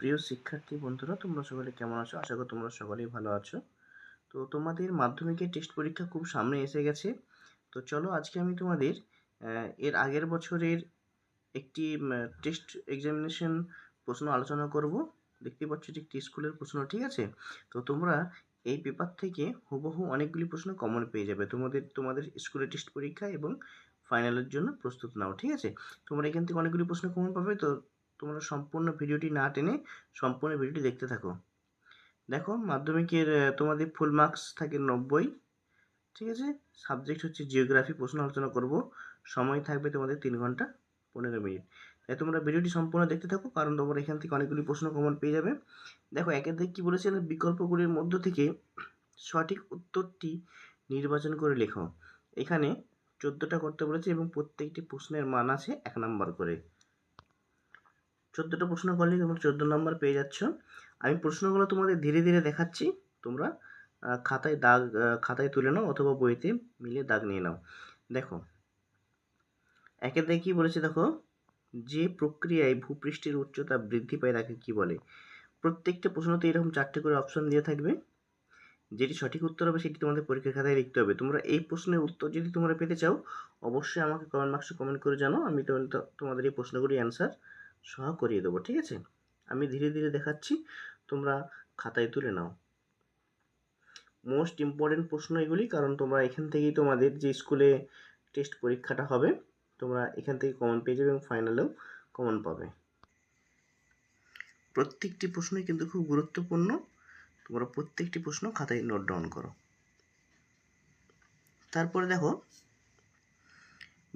প্রিয় শিক্ষার্থী বন্ধুরা, তোমরা সকলে কেমন আছো? আশা করি তোমরা সকলেই ভালো আছো। তো তোমাদের মাধ্যমিকের টেস্ট পরীক্ষা খুব সামনে এসে গেছে। তো চলো আজকে আমি তোমাদের এর আগের বছরের একটি টেস্ট এক্সামিনেশন প্রশ্ন আলোচনা করব। দেখতে পাচ্ছ যে একটি স্কুলের প্রশ্ন, ঠিক আছে? তো তোমরা এই পেপার থেকে হুবহু অনেকগুলি প্রশ্ন কমন পেয়ে যাবে তোমাদের স্কুলের টেস্ট পরীক্ষা এবং ফাইনালের জন্য প্রস্তুত নাও, ঠিক আছে? তোমরা এখান থেকে অনেকগুলি প্রশ্ন কমন পাবে। তো তোমরা সম্পূর্ণ ভিডিওটি না টেনে সম্পূর্ণ ভিডিওটি দেখতে থাকো। দেখো, মাধ্যমিকের তোমাদের ফুল মার্কস থাকে 90, ঠিক আছে? সাবজেক্ট হচ্ছে জিওগ্রাফি, প্রশ্ন আলোচনা করব। সময় থাকবে তোমাদের 3 ঘন্টা 15 মিনিট। তাই তোমরা ভিডিওটি সম্পূর্ণ দেখতে থাকো, কারণ তোমরা এখান থেকে অনেকগুলি প্রশ্ন কমন পেয়ে যাবে। দেখো, একের দিকে কী বলেছে, বিকল্পগুলির মধ্য থেকে সঠিক উত্তরটি নির্বাচন করে লেখো। এখানে 14টা করতে বলেছে এবং প্রত্যেকটি প্রশ্নের মান আছে 1 নাম্বার করে। 14টা প্রশ্ন করলেই তোমরা 14 নাম্বার পেয়ে যাচ্ছ। আমি প্রশ্নগুলো তোমাদের ধীরে ধীরে দেখাচ্ছি, তোমরা খাতায় তুলে নাও অথবা বইতে মিলে দাগ নিয়ে নাও। দেখো, একের দিকে কী বলেছে, দেখো, যে প্রক্রিয়ায় ভূপৃষ্ঠের উচ্চতা বৃদ্ধি পায় তাকে কী বলে? প্রত্যেকটা প্রশ্নতে এরকম 4টে করে অপশন দিয়ে থাকবে। যেটি সঠিক উত্তর হবে সেটি তোমাদের পরীক্ষার খাতায় লিখতে হবে। তোমরা এই প্রশ্নের উত্তর যদি তোমরা পেতে চাও, অবশ্যই আমাকে কমেন্ট বক্সে কমেন্ট করে জানাও। আমি তোমাদের এই প্রশ্নগুলির অ্যান্সার সহ করিয়ে দেবো, ঠিক আছে? আমি ধীরে ধীরে দেখাচ্ছি, তোমরা খাতায় তুলে নাও। মোস্ট ইম্পর্টেন্ট প্রশ্ন এগুলি, কারণ তোমরা এখান থেকেই তোমাদের যে স্কুলে টেস্ট পরীক্ষাটা হবে তোমরা এখান থেকে কমন পেয়ে যাবে এবং ফাইনালেও কমন পাবে। প্রত্যেকটি প্রশ্নই কিন্তু খুব গুরুত্বপূর্ণ। তোমরা প্রত্যেকটি প্রশ্ন খাতায় নোট ডাউন করো। তারপরে দেখো,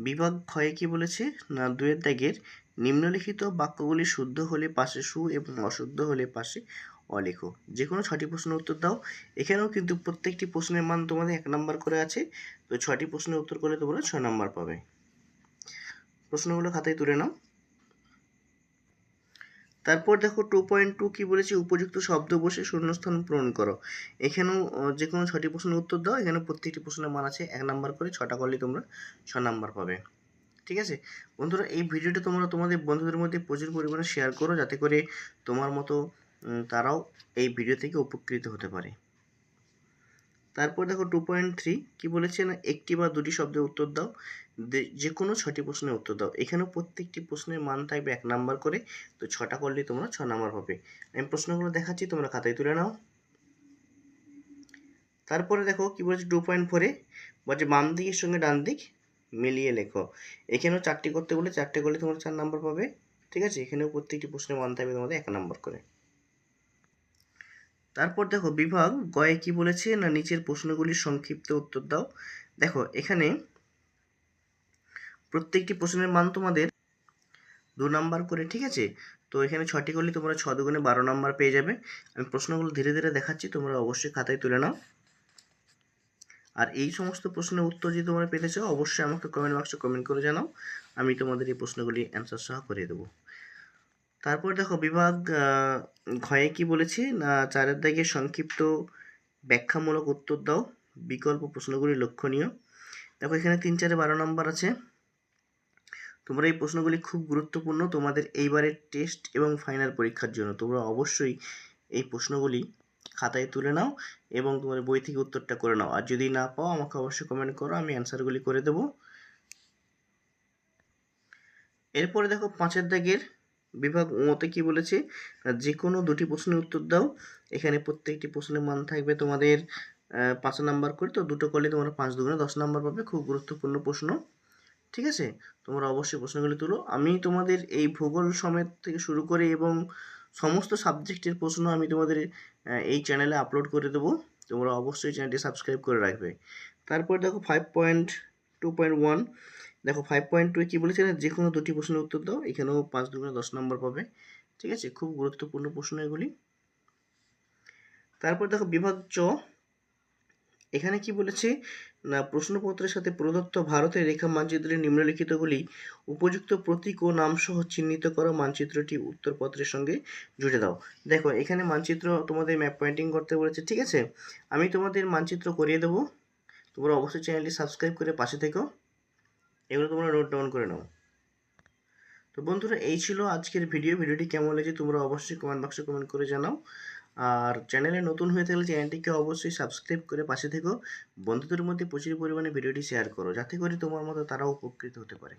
বিভাগ ক্ষয়ে কি বলেছে না, 2 দাগের নিম্নলিখিত বাক্যগুলি শুদ্ধ হলে পাশে সু এবং অশুদ্ধ হলে পাশে অলেখো। যে কোনো 6টি প্রশ্নের উত্তর দাও। এখানেও কিন্তু প্রত্যেকটি প্রশ্নের মান তোমাদের 1 নাম্বার করে আছে। তো 6টি প্রশ্নের উত্তর করলে তোমরা 6 নাম্বার পাবে। প্রশ্নগুলো খাতায় তুলে নাও। তারপর দেখো 2.2 কি বলেছে, উপযুক্ত শব্দ বসে শূন্যস্থান পূরণ করো। এখানেও যে কোনো 6টি প্রশ্নের উত্তর দাও। এখানে প্রত্যেকটি প্রশ্নের মান আছে 1 নাম্বার করে, 6টা করলে তোমরা 6 নাম্বার পাবে, ঠিক আছে? বন্ধুরা, এই ভিডিওটা তোমরা তোমাদের বন্ধুদের মধ্যে প্রচুর পরিমাণে শেয়ার করো, যাতে করে তোমার মতো তারাও এই ভিডিও থেকে উপকৃত হতে পারে। তারপর দেখো 2.3 কি বলেছে না, একটি বা দুটি শব্দের উত্তর দাও। যে কোনো 6টি প্রশ্নের উত্তর দাও। এখানেও প্রত্যেকটি প্রশ্নের মান থাকবে 1 নাম্বার করে। তো 6টা করলে তোমরা 6 নাম্বার পাবে। আমি প্রশ্নগুলো দেখাচ্ছি, তোমরা খাতায় তুলে নাও। তারপরে দেখো কি বলেছে 2.4-এ বলছে বাম দিকের সঙ্গে ডান দিক মিলিয়ে লেখো। এখানেও 4টি করতে বলে 4টে করলে তোমরা 4 নাম্বার পাবে, ঠিক আছে? এখানেও প্রত্যেকটি প্রশ্নের মান থাকবে তোমাদের 1 নাম্বার করে। তারপর দেখো, বিভাগ গয়ে কি বলেছে না, নিচের প্রশ্নগুলির সংক্ষিপ্ত উত্তর দাও। দেখো, এখানে প্রত্যেকটি প্রশ্নের মান তোমাদের 2 নাম্বার করে, ঠিক আছে? তো এখানে 6টি করলে তোমরা 6 দুগুণে 12 নাম্বার পেয়ে যাবে। আমি প্রশ্নগুলো ধীরে ধীরে দেখাচ্ছি, তোমরা অবশ্যই খাতায় তুলে নাও। আর এই সমস্ত প্রশ্নের উত্তর যদি তোমরা পেতে চাও, অবশ্যই আমাকে কমেন্ট বক্সে কমেন্ট করে জানাও। আমি তোমাদের এই প্রশ্নগুলি অ্যান্সার সহ করিয়ে দেবো। তারপর দেখো, বিভাগ ঘয়ে কি বলেছে না, 4 দাগের সংক্ষিপ্ত ব্যাখ্যামূলক উত্তর দাও। বিকল্প প্রশ্নগুলি লক্ষণীয়। দেখো, এখানে 3, 4, 12 নাম্বার আছে। তোমরা এই প্রশ্নগুলি খুব গুরুত্বপূর্ণ তোমাদের এইবারের টেস্ট এবং ফাইনাল পরীক্ষার জন্য। তোমরা অবশ্যই এই প্রশ্নগুলি খাতায় তুলে নাও এবং তোমার বই থেকে উত্তরটা করে নাও। আর যদি না পাও, আমাকে অবশ্যই কমেন্ট করো, আমি অ্যান্সারগুলি করে দেবো। এরপরে দেখো, 5 দাগের বিভাগ তে কি বলেছে, যে কোনো 2টি প্রশ্নের উত্তর দাও। এখানে প্রত্যেকটি প্রশ্নের মান থাকবে তোমাদের 5 নাম্বার করে। তো 2টো করলে তোমরা 5 দুগুণে 10 নাম্বার পাবে। খুব গুরুত্বপূর্ণ প্রশ্ন, ঠিক আছে? তোমরা অবশ্যই প্রশ্নগুলি তুলো। আমি তোমাদের এই ভূগোল সমেত থেকে শুরু করে এবং সমস্ত সাবজেক্টের প্রশ্ন আমি তোমাদের এই চ্যানেলে আপলোড করে দেবো। তোমরা অবশ্যই চ্যানেলটি সাবস্ক্রাইব করে রাখবে। তারপর দেখো 5.2.1, দেখো 5.2 কি বলেছে না, যে কোনো 2টি প্রশ্নের উত্তর দাও। এখানেও 5 দুগুণে 10 নম্বর পাবে, ঠিক আছে? খুব গুরুত্বপূর্ণ প্রশ্ন এগুলি। তারপর দেখো বিভাগ চ, এখানে কি বলেছে না, প্রশ্নপত্রের সাথে প্রদত্ত ভারতের রেখা মানচিত্রের নিম্নলিখিতগুলি উপযুক্ত প্রতীক ও নামসহ চিহ্নিত করো। মানচিত্রটি উত্তরপত্রের সঙ্গে জুড়ে দাও। দেখো, এখানে মানচিত্র তোমাদের ম্যাপ পয়েন্টিং করতে বলেছে, ঠিক আছে? আমি তোমাদের মানচিত্র করিয়ে দেবো। তোমরা অবশ্যই চ্যানেলটি সাবস্ক্রাইব করে পাশে থেকো। এগুলো তোমরা নোট ডাউন করে নাও। তো বন্ধুরা, এই ছিল আজকের ভিডিওটি কেমন লেগেছে তোমরা অবশ্যই কমেন্ট বক্সে কমেন্ট করে জানাও। আর চ্যানেলে নতুন হয়ে থাকলে চ্যানেলটিকে অবশ্যই সাবস্ক্রাইব করে পাশে থেকো। বন্ধুদের মধ্যে প্রচুর পরিমাণে ভিডিওটি শেয়ার করো, যাতে করে তোমার মতো তারাও উপকৃত হতে পারে।